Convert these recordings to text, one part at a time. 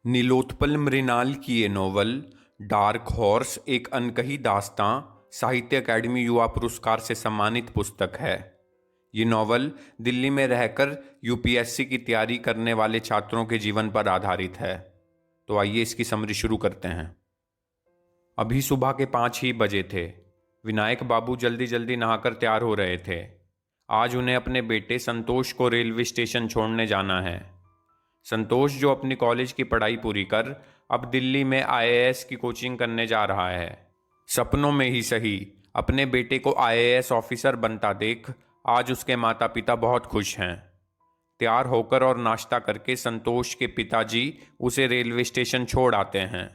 नीलोत्पल मृणाल की ये novel dark horse एक अनकही दास्तां साहित्य अकादमी युवा पुरस्कार से सम्मानित पुस्तक है। ये नोवेल दिल्ली में रहकर यूपीएससी की तैयारी करने वाले छात्रों के जीवन पर आधारित है। तो आइए इसकी समरी शुरू करते हैं। अभी सुबह के 5 ही बजे थे। विनायक बाबू जल्दी जल्दी नहाकर तैयार हो रहे थे। आज उन्हें अपने बेटे संतोष को रेलवे स्टेशन छोड़ने जाना है। संतोष, जो अपनी कॉलेज की पढ़ाई पूरी कर अब दिल्ली में आईएएस की कोचिंग करने जा रहा है, सपनों में ही सही अपने बेटे को आईएएस ऑफिसर बनता देख आज उसके माता पिता बहुत खुश हैं। तैयार होकर और नाश्ता करके संतोष के पिताजी उसे रेलवे स्टेशन छोड़ आते हैं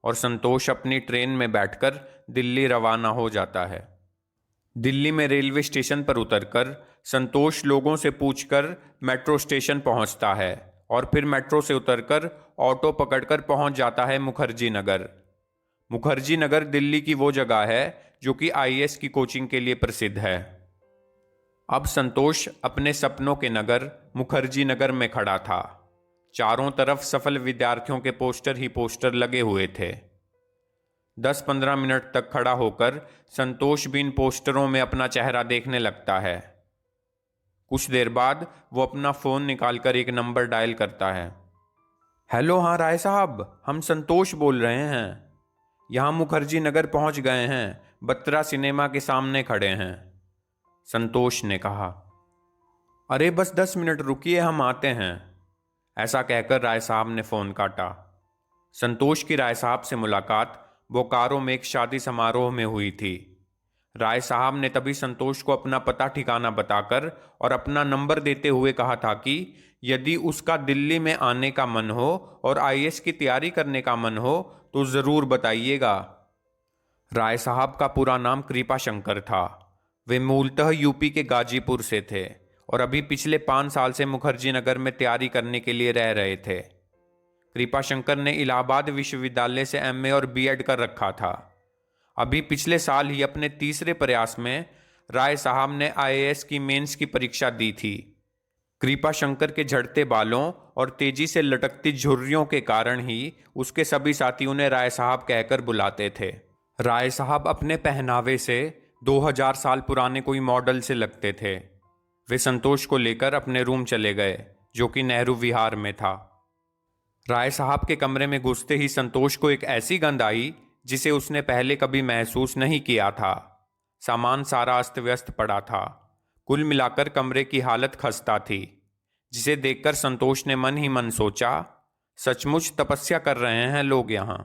और संतोष अपनी ट्रेन में बैठकर दिल्ली रवाना हो जाता है। दिल्ली में रेलवे स्टेशन पर उतरकर संतोष लोगों से पूछकर मेट्रो स्टेशन पहुंचता है और फिर मेट्रो से उतरकर ऑटो पकड़कर पहुंच जाता है मुखर्जी नगर। मुखर्जी नगर दिल्ली की वो जगह है जो कि आईएएस की कोचिंग के लिए प्रसिद्ध है। अब संतोष अपने सपनों के नगर मुखर्जी नगर में खड़ा था। चारों तरफ सफल विद्यार्थियों के पोस्टर ही पोस्टर लगे हुए थे। 10-15 मिनट तक खड़ा होकर संतोष भी इन पोस्टरों में अपना चेहरा देखने लगता है। कुछ देर बाद वो अपना फ़ोन निकालकर एक नंबर डायल करता है। हेलो, हाँ राय साहब, हम संतोष बोल रहे हैं। यहाँ मुखर्जी नगर पहुँच गए हैं, बत्रा सिनेमा के सामने खड़े हैं, संतोष ने कहा। अरे बस 10 मिनट रुकिए, हम आते हैं, ऐसा कहकर राय साहब ने फ़ोन काटा। संतोष की राय साहब से मुलाकात बोकारो में एक शादी समारोह में हुई थी। राय साहब ने तभी संतोष को अपना पता ठिकाना बताकर और अपना नंबर देते हुए कहा था कि यदि उसका दिल्ली में आने का मन हो और आईएएस की तैयारी करने का मन हो तो ज़रूर बताइएगा। राय साहब का पूरा नाम कृपा शंकर था। वे मूलतः यूपी के गाजीपुर से थे और अभी पिछले 5 साल से मुखर्जी नगर में तैयारी करने के लिए रह रहे थे। कृपा शंकर ने इलाहाबाद विश्वविद्यालय से एमए और बीएड कर रखा था। अभी पिछले साल ही अपने तीसरे प्रयास में राय साहब ने आईएएस की मेंस की परीक्षा दी थी। कृपा शंकर के झड़ते बालों और तेजी से लटकती झुर्रियों के कारण ही उसके सभी साथी उन्हें राय साहब कहकर बुलाते थे। राय साहब अपने पहनावे से 2000 साल पुराने कोई मॉडल से लगते थे। वे संतोष को लेकर अपने रूम चले गए जो कि नेहरू विहार में था। राय साहब के कमरे में घुसते ही संतोष को एक ऐसी गंध आई जिसे उसने पहले कभी महसूस नहीं किया था। सामान सारा अस्त व्यस्त पड़ा था। कुल मिलाकर कमरे की हालत खस्ता थी, जिसे देखकर संतोष ने मन ही मन सोचा, सचमुच तपस्या कर रहे हैं लोग यहाँ।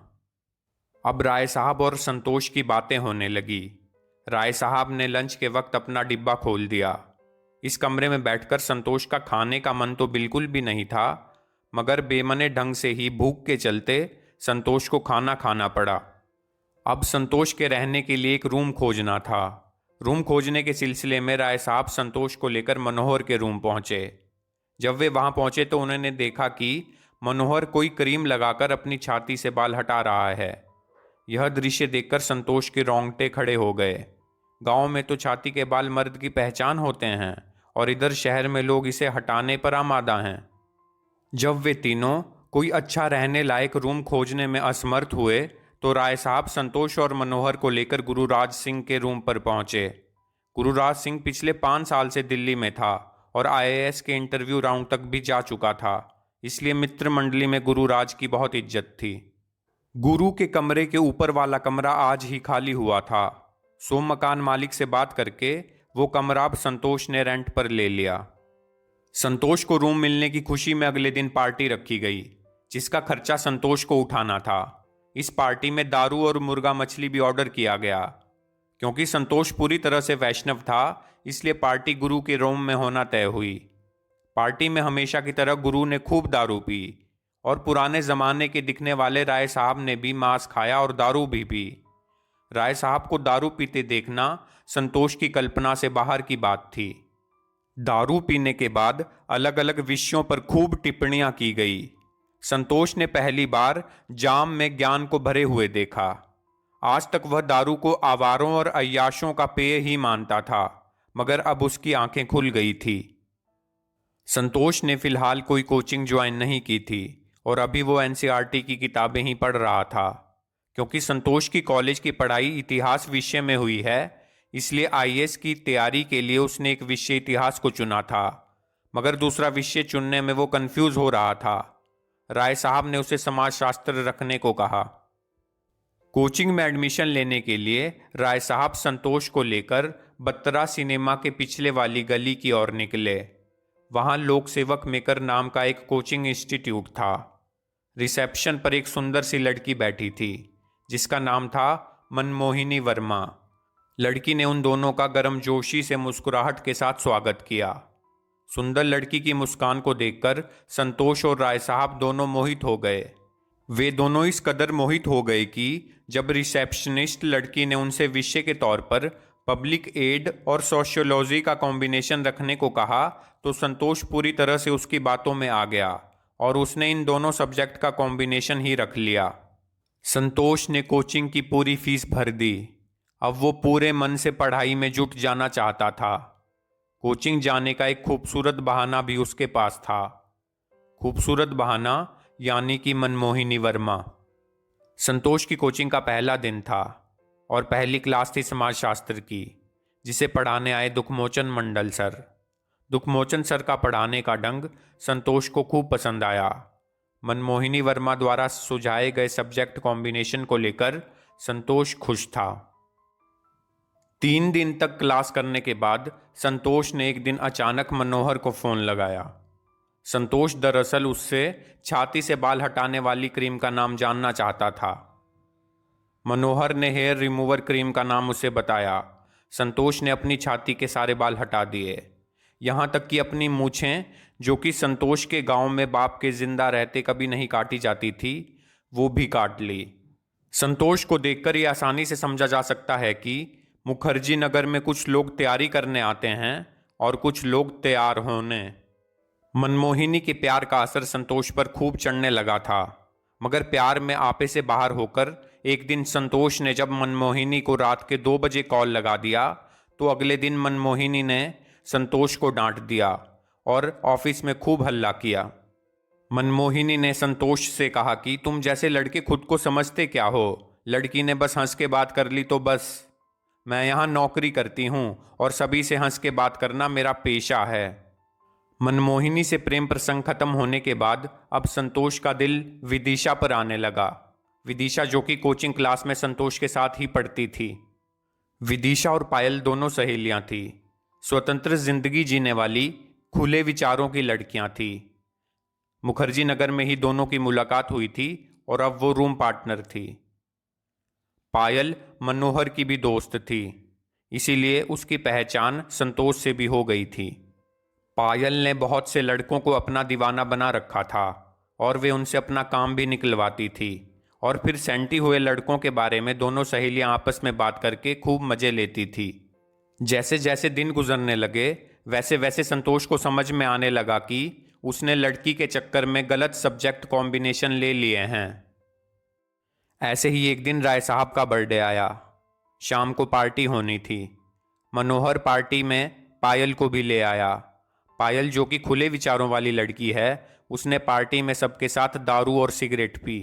अब राय साहब और संतोष की बातें होने लगी। राय साहब ने लंच के वक्त अपना डिब्बा खोल दिया। इस कमरे में बैठकर संतोष का खाने का मन तो बिल्कुल भी नहीं था, मगर बेमने ढंग से ही भूख के चलते संतोष को खाना खाना पड़ा। अब संतोष के रहने के लिए एक रूम खोजना था। रूम खोजने के सिलसिले में राय साहब संतोष को लेकर मनोहर के रूम पहुंचे। जब वे वहां पहुंचे तो उन्होंने देखा कि मनोहर कोई क्रीम लगाकर अपनी छाती से बाल हटा रहा है। यह दृश्य देखकर संतोष के रोंगटे खड़े हो गए। गांव में तो छाती के बाल मर्द की पहचान होते हैं और इधर शहर में लोग इसे हटाने पर आमादा हैं। जब वे तीनों कोई अच्छा रहने लायक रूम खोजने में असमर्थ हुए तो राय साहब संतोष और मनोहर को लेकर गुरुराज सिंह के रूम पर पहुंचे। गुरुराज सिंह पिछले 5 साल से दिल्ली में था और आईएएस के इंटरव्यू राउंड तक भी जा चुका था, इसलिए मित्र मंडली में गुरुराज की बहुत इज्जत थी। गुरु के कमरे के ऊपर वाला कमरा आज ही खाली हुआ था, सो मकान मालिक से बात करके वो कमरा अब संतोष ने रेंट पर ले लिया। संतोष को रूम मिलने की खुशी में अगले दिन पार्टी रखी गई, जिसका खर्चा संतोष को उठाना था। इस पार्टी में दारू और मुर्गा मछली भी ऑर्डर किया गया। क्योंकि संतोष पूरी तरह से वैष्णव था, इसलिए पार्टी गुरु के रूम में होना तय हुई। पार्टी में हमेशा की तरह गुरु ने खूब दारू पी और पुराने जमाने के दिखने वाले राय साहब ने भी मांस खाया और दारू भी पी। राय साहब को दारू पीते देखना संतोष की कल्पना से बाहर की बात थी। दारू पीने के बाद अलग अलग विषयों पर खूब टिप्पणियां की गई। संतोष ने पहली बार जाम में ज्ञान को भरे हुए देखा। आज तक वह दारू को आवारों और अय्याशों का पेय ही मानता था, मगर अब उसकी आंखें खुल गई थी। संतोष ने फिलहाल कोई कोचिंग ज्वाइन नहीं की थी और अभी वो एनसीईआरटी की किताबें ही पढ़ रहा था। क्योंकि संतोष की कॉलेज की पढ़ाई इतिहास विषय में हुई है, इसलिए आईएएस की तैयारी के लिए उसने एक विषय इतिहास को चुना था, मगर दूसरा विषय चुनने में वो कंफ्यूज हो रहा था। राय साहब ने उसे समाजशास्त्र रखने को कहा। कोचिंग में एडमिशन लेने के लिए राय साहब संतोष को लेकर बत्तरा सिनेमा के पिछले वाली गली की ओर निकले। वहां लोक सेवक मेकर नाम का एक कोचिंग इंस्टीट्यूट था। रिसेप्शन पर एक सुंदर सी लड़की बैठी थी जिसका नाम था मनमोहिनी वर्मा। लड़की ने उन दोनों का गर्मजोशी से मुस्कुराहट के साथ स्वागत किया। सुंदर लड़की की मुस्कान को देखकर संतोष और राय साहब दोनों मोहित हो गए। वे दोनों इस कदर मोहित हो गए कि जब रिसेप्शनिस्ट लड़की ने उनसे विषय के तौर पर पब्लिक एड और सोशियोलॉजी का कॉम्बिनेशन रखने को कहा तो संतोष पूरी तरह से उसकी बातों में आ गया और उसने इन दोनों सब्जेक्ट का कॉम्बिनेशन ही रख लिया। संतोष ने कोचिंग की पूरी फीस भर दी। अब वो पूरे मन से पढ़ाई में जुट जाना चाहता था। कोचिंग जाने का एक खूबसूरत बहाना भी उसके पास था। खूबसूरत बहाना यानी कि मनमोहिनी वर्मा। संतोष की कोचिंग का पहला दिन था और पहली क्लास थी समाजशास्त्र की, जिसे पढ़ाने आए दुखमोचन मंडल सर। दुखमोचन सर का पढ़ाने का ढंग संतोष को खूब पसंद आया। मनमोहिनी वर्मा द्वारा सुझाए गए सब्जेक्ट कॉम्बिनेशन को लेकर संतोष खुश था। 3 दिन तक क्लास करने के बाद संतोष ने एक दिन अचानक मनोहर को फोन लगाया। संतोष दरअसल उससे छाती से बाल हटाने वाली क्रीम का नाम जानना चाहता था। मनोहर ने हेयर रिमूवर क्रीम का नाम उसे बताया। संतोष ने अपनी छाती के सारे बाल हटा दिए, यहाँ तक कि अपनी मूछें, जो कि संतोष के गांव में बाप के जिंदा रहते कभी नहीं काटी जाती थी, वो भी काट ली। संतोष को देखकर ये आसानी से समझा जा सकता है कि मुखर्जी नगर में कुछ लोग तैयारी करने आते हैं और कुछ लोग तैयार होने। मनमोहिनी के प्यार का असर संतोष पर खूब चढ़ने लगा था, मगर प्यार में आपे से बाहर होकर एक दिन संतोष ने जब मनमोहिनी को रात के 2 बजे कॉल लगा दिया तो अगले दिन मनमोहिनी ने संतोष को डांट दिया और ऑफिस में खूब हल्ला किया। मनमोहिनी ने संतोष से कहा कि तुम जैसे लड़के खुद को समझते क्या हो? लड़की ने बस हंस के बात कर ली तो बस। मैं यहाँ नौकरी करती हूँ और सभी से हंस के बात करना मेरा पेशा है। मनमोहिनी से प्रेम प्रसंग खत्म होने के बाद अब संतोष का दिल विदिशा पर आने लगा। विदिशा जो कि कोचिंग क्लास में संतोष के साथ ही पढ़ती थी। विदिशा और पायल दोनों सहेलियां थी। स्वतंत्र जिंदगी जीने वाली खुले विचारों की लड़कियां थी। मुखर्जी नगर में ही दोनों की मुलाकात हुई थी और अब वो रूम पार्टनर थी। पायल मनोहर की भी दोस्त थी, इसीलिए उसकी पहचान संतोष से भी हो गई थी। पायल ने बहुत से लड़कों को अपना दीवाना बना रखा था और वे उनसे अपना काम भी निकलवाती थी और फिर सेंटी हुए लड़कों के बारे में दोनों सहेलियां आपस में बात करके खूब मजे लेती थी। जैसे जैसे दिन गुजरने लगे वैसे वैसे संतोष को समझ में आने लगा कि उसने लड़की के चक्कर में गलत सब्जेक्ट कॉम्बिनेशन ले लिए हैं। ऐसे ही एक दिन राय साहब का बर्थडे आया। शाम को पार्टी होनी थी। मनोहर पार्टी में पायल को भी ले आया। पायल जो कि खुले विचारों वाली लड़की है, उसने पार्टी में सबके साथ दारू और सिगरेट पी।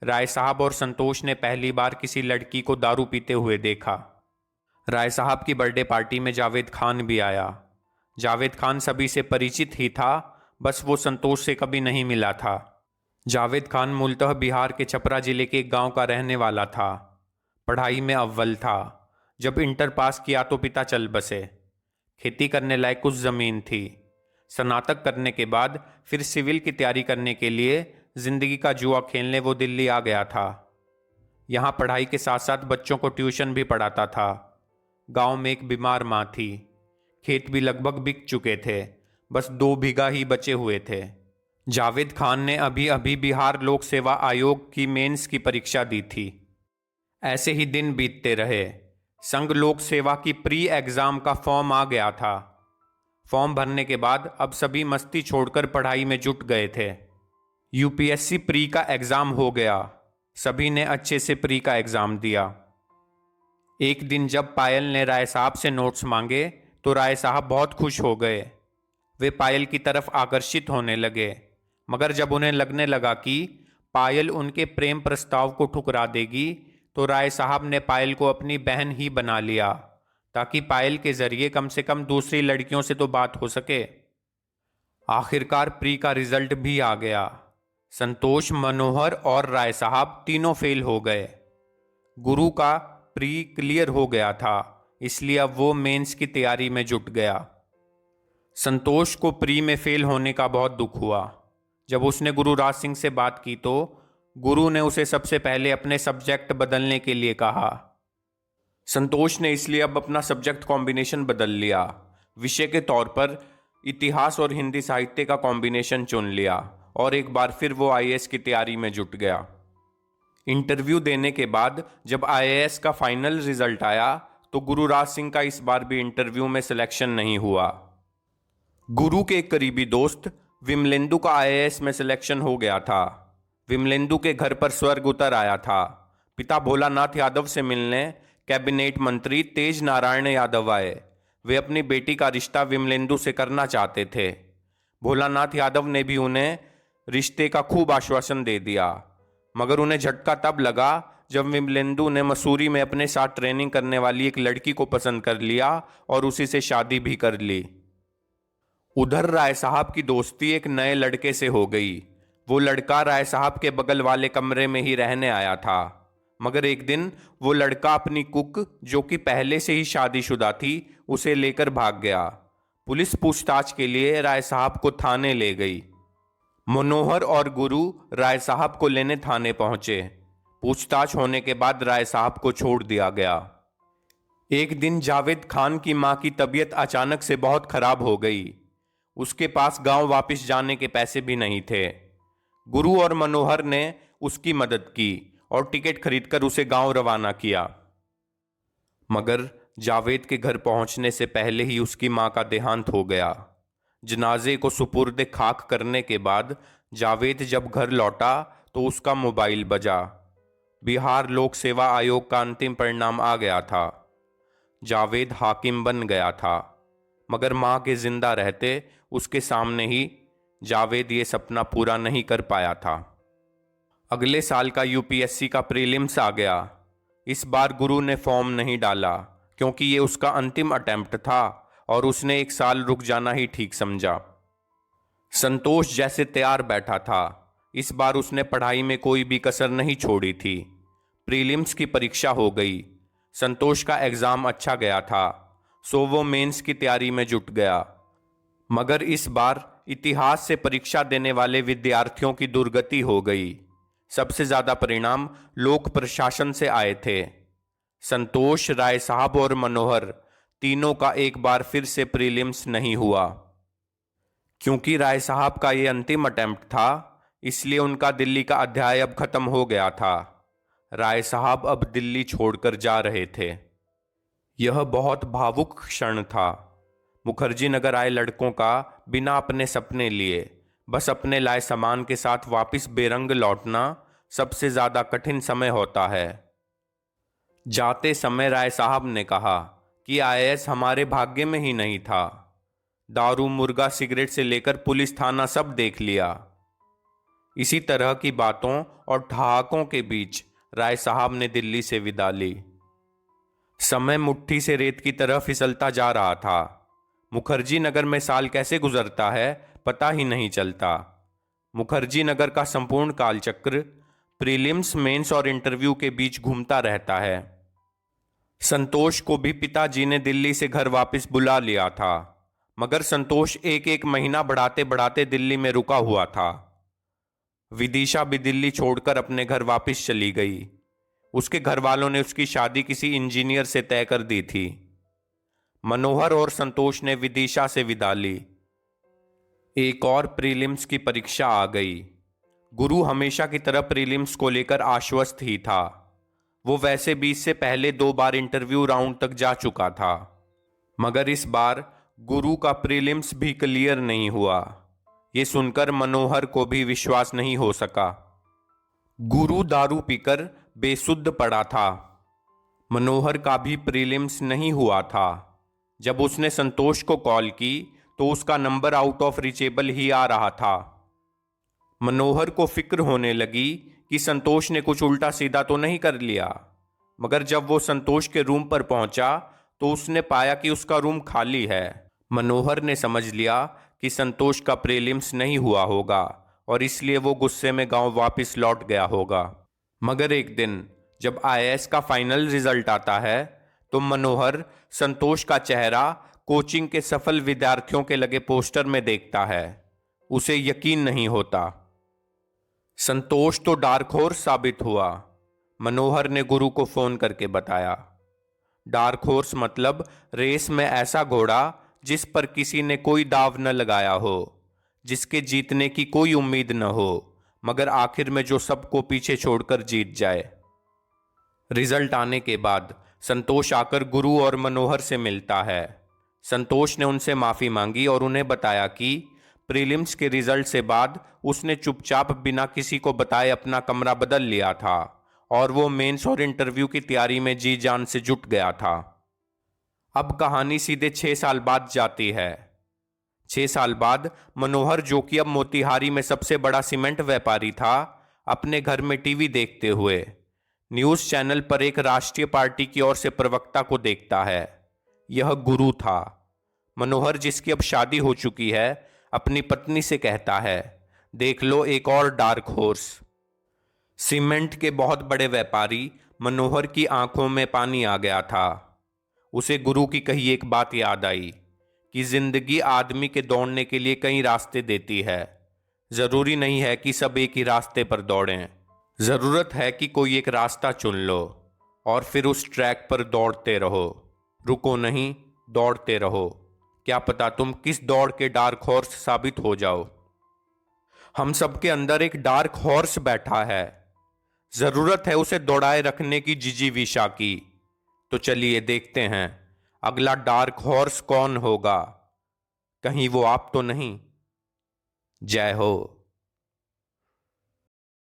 राय साहब और संतोष ने पहली बार किसी लड़की को दारू पीते हुए देखा। राय साहब की बर्थडे पार्टी में जावेद खान भी आया। जावेद खान सभी से परिचित ही था, बस वो संतोष से कभी नहीं मिला था। जावेद खान मूलतः बिहार के छपरा जिले के एक गांव का रहने वाला था। पढ़ाई में अव्वल था। जब इंटर पास किया तो पिता चल बसे। खेती करने लायक कुछ जमीन थी। स्नातक करने के बाद फिर सिविल की तैयारी करने के लिए जिंदगी का जुआ खेलने वो दिल्ली आ गया था। यहाँ पढ़ाई के साथ साथ बच्चों को ट्यूशन भी पढ़ाता था। गांव में एक बीमार माँ थी। खेत भी लगभग बिक चुके थे, बस 2 बीघा ही बचे हुए थे। जावेद खान ने अभी अभी बिहार लोक सेवा आयोग की मेंस की परीक्षा दी थी। ऐसे ही दिन बीतते रहे। संघ लोक सेवा की प्री एग्जाम का फॉर्म आ गया था। फॉर्म भरने के बाद अब सभी मस्ती छोड़कर पढ़ाई में जुट गए थे। यूपीएससी प्री का एग्जाम हो गया। सभी ने अच्छे से प्री का एग्जाम दिया। एक दिन जब पायल ने राय साहब से नोट्स मांगे तो राय साहब बहुत खुश हो गए। वे पायल की तरफ आकर्षित होने लगे। मगर जब उन्हें लगने लगा कि पायल उनके प्रेम प्रस्ताव को ठुकरा देगी, तो राय साहब ने पायल को अपनी बहन ही बना लिया, ताकि पायल के जरिए कम से कम दूसरी लड़कियों से तो बात हो सके। आखिरकार प्री का रिजल्ट भी आ गया। संतोष, मनोहर और राय साहब तीनों फेल हो गए। गुरु का प्री क्लियर हो गया था, इसलिए अब वो मेंस की तैयारी में जुट गया। संतोष को प्री में फेल होने का बहुत दुख हुआ। जब उसने गुरु राज सिंह से बात की तो गुरु ने उसे सबसे पहले अपने सब्जेक्ट बदलने के लिए कहा। संतोष ने इसलिए अब अपना सब्जेक्ट कॉम्बिनेशन बदल लिया। विषय के तौर पर इतिहास और हिंदी साहित्य का कॉम्बिनेशन चुन लिया और एक बार फिर वो आईएएस की तैयारी में जुट गया। इंटरव्यू देने के बाद जब आईएएस का फाइनल रिजल्ट आया तो गुरु राज सिंह का इस बार भी इंटरव्यू में सिलेक्शन नहीं हुआ। गुरु के एक करीबी दोस्त विमलेंदु का आईएएस में सिलेक्शन हो गया था। विमलेंदु के घर पर स्वर्ग उतर आया था। पिता भोलानाथ यादव से मिलने कैबिनेट मंत्री तेज नारायण यादव आए। वे अपनी बेटी का रिश्ता विमलेंदु से करना चाहते थे। भोलानाथ यादव ने भी उन्हें रिश्ते का खूब आश्वासन दे दिया, मगर उन्हें झटका तब लगा जब विमलेंदु ने मसूरी में अपने साथ ट्रेनिंग करने वाली एक लड़की को पसंद कर लिया और उसी से शादी भी कर ली। उधर राय साहब की दोस्ती एक नए लड़के से हो गई। वो लड़का राय साहब के बगल वाले कमरे में ही रहने आया था, मगर एक दिन वो लड़का अपनी कुक, जो कि पहले से ही शादीशुदा थी, उसे लेकर भाग गया। पुलिस पूछताछ के लिए राय साहब को थाने ले गई। मनोहर और गुरु राय साहब को लेने थाने पहुंचे। पूछताछ होने के बाद राय साहब को छोड़ दिया गया। एक दिन जावेद खान की मां की तबीयत अचानक से बहुत खराब हो गई। उसके पास गांव वापस जाने के पैसे भी नहीं थे। गुरु और मनोहर ने उसकी मदद की और टिकट खरीदकर उसे गांव रवाना किया। मगर जावेद के घर पहुंचने से पहले ही उसकी मां का देहांत हो गया। जनाजे को सुपुर्द खाक करने के बाद जावेद जब घर लौटा तो उसका मोबाइल बजा। बिहार लोक सेवा आयोग का अंतिम परिणाम आ गया था। जावेद हाकिम बन गया था, मगर मां के जिंदा रहते उसके सामने ही जावेद ये सपना पूरा नहीं कर पाया था। अगले साल का यूपीएससी का प्रीलिम्स आ गया। इस बार गुरु ने फॉर्म नहीं डाला क्योंकि ये उसका अंतिम अटेम्प्ट था और उसने एक साल रुक जाना ही ठीक समझा। संतोष जैसे तैयार बैठा था। इस बार उसने पढ़ाई में कोई भी कसर नहीं छोड़ी थी। प्रीलिम्स की परीक्षा हो गई। संतोष का एग्जाम अच्छा गया था, सो वो मेंस की तैयारी में जुट गया। मगर इस बार इतिहास से परीक्षा देने वाले विद्यार्थियों की दुर्गति हो गई। सबसे ज्यादा परिणाम लोक प्रशासन से आए थे। संतोष, राय साहब और मनोहर तीनों का एक बार फिर से प्रीलिम्स नहीं हुआ। क्योंकि राय साहब का ये अंतिम अटेम्प्ट था, इसलिए उनका दिल्ली का अध्याय अब खत्म हो गया था। राय साहब अब दिल्ली छोड़कर जा रहे थे। यह बहुत भावुक क्षण था। मुखर्जी नगर आए लड़कों का बिना अपने सपने लिए बस अपने लाए सामान के साथ वापस बेरंग लौटना सबसे ज्यादा कठिन समय होता है। जाते समय राय साहब ने कहा कि आईएएस हमारे भाग्य में ही नहीं था। दारू, मुर्गा, सिगरेट से लेकर पुलिस थाना सब देख लिया। इसी तरह की बातों और ठहाकों के बीच राय साहब ने दिल्ली से विदा ली। समय मुट्ठी से रेत की तरह फिसलता जा रहा था। मुखर्जी नगर में साल कैसे गुजरता है पता ही नहीं चलता। मुखर्जी नगर का संपूर्ण कालचक्र प्रीलिम्स, मेंस और इंटरव्यू के बीच घूमता रहता है। संतोष को भी पिताजी ने दिल्ली से घर वापस बुला लिया था, मगर संतोष एक एक महीना बढ़ाते बढ़ाते दिल्ली में रुका हुआ था। विदिशा भी दिल्ली छोड़कर अपने घर वापस चली गई। उसके घर वालों ने उसकी शादी किसी इंजीनियर से तय कर दी थी। मनोहर और संतोष ने विदिशा से विदा ली। एक और प्रीलिम्स की परीक्षा आ गई। गुरु हमेशा की तरह प्रीलिम्स को लेकर आश्वस्त ही था। वो वैसे भी इससे पहले 2 बार इंटरव्यू राउंड तक जा चुका था, मगर इस बार गुरु का प्रीलिम्स भी क्लियर नहीं हुआ। ये सुनकर मनोहर को भी विश्वास नहीं हो सका। गुरु दारू पीकर बेसुध पड़ा था। मनोहर का भी प्रीलिम्स नहीं हुआ था। जब उसने संतोष को कॉल की तो उसका नंबर आउट ऑफ रीचेबल ही आ रहा था। मनोहर को फिक्र होने लगी कि संतोष ने कुछ उल्टा सीधा तो नहीं कर लिया। मगर जब वो संतोष के रूम पर पहुंचा तो उसने पाया कि उसका रूम खाली है। मनोहर ने समझ लिया कि संतोष का प्रीलिम्स नहीं हुआ होगा और इसलिए वो गुस्से में गांव वापस लौट गया होगा। मगर एक दिन जब आईएएस का फाइनल रिजल्ट आता है तो मनोहर संतोष का चेहरा कोचिंग के सफल विद्यार्थियों के लगे पोस्टर में देखता है। उसे यकीन नहीं होता। संतोष तो डार्क हॉर्स साबित हुआ। मनोहर ने गुरु को फोन करके बताया। डार्क हॉर्स मतलब रेस में ऐसा घोड़ा जिस पर किसी ने कोई दाव न लगाया हो, जिसके जीतने की कोई उम्मीद न हो, मगर आखिर में जो सबको पीछे छोड़कर जीत जाए। रिजल्ट आने के बाद संतोष आकर गुरु और मनोहर से मिलता है। संतोष ने उनसे माफी मांगी और उन्हें बताया कि प्रीलिम्स के रिजल्ट से बाद उसने चुपचाप बिना किसी को बताए अपना कमरा बदल लिया था और वो मेंस और इंटरव्यू की तैयारी में जी जान से जुट गया था। अब कहानी सीधे 6 साल बाद जाती है। 6 साल बाद मनोहर, जो कि अब मोतिहारी में सबसे बड़ा सीमेंट व्यापारी था, अपने घर में टीवी देखते हुए न्यूज चैनल पर एक राष्ट्रीय पार्टी की ओर से प्रवक्ता को देखता है। यह गुरु था। मनोहर, जिसकी अब शादी हो चुकी है, अपनी पत्नी से कहता है, देख लो एक और डार्क हॉर्स। सीमेंट के बहुत बड़े व्यापारी मनोहर की आंखों में पानी आ गया था। उसे गुरु की कही एक बात याद आई कि जिंदगी आदमी के दौड़ने के लिए कई रास्ते देती है। जरूरी नहीं है कि सब एक ही रास्ते पर दौड़ें। जरूरत है कि कोई एक रास्ता चुन लो और फिर उस ट्रैक पर दौड़ते रहो। रुको नहीं, दौड़ते रहो। क्या पता तुम किस दौड़ के डार्क हॉर्स साबित हो जाओ। हम सबके अंदर एक डार्क हॉर्स बैठा है। जरूरत है उसे दौड़ाए रखने की जिजीविषा की। तो चलिए देखते हैं अगला डार्क हॉर्स कौन होगा। कहीं वो आप तो नहीं। जय हो।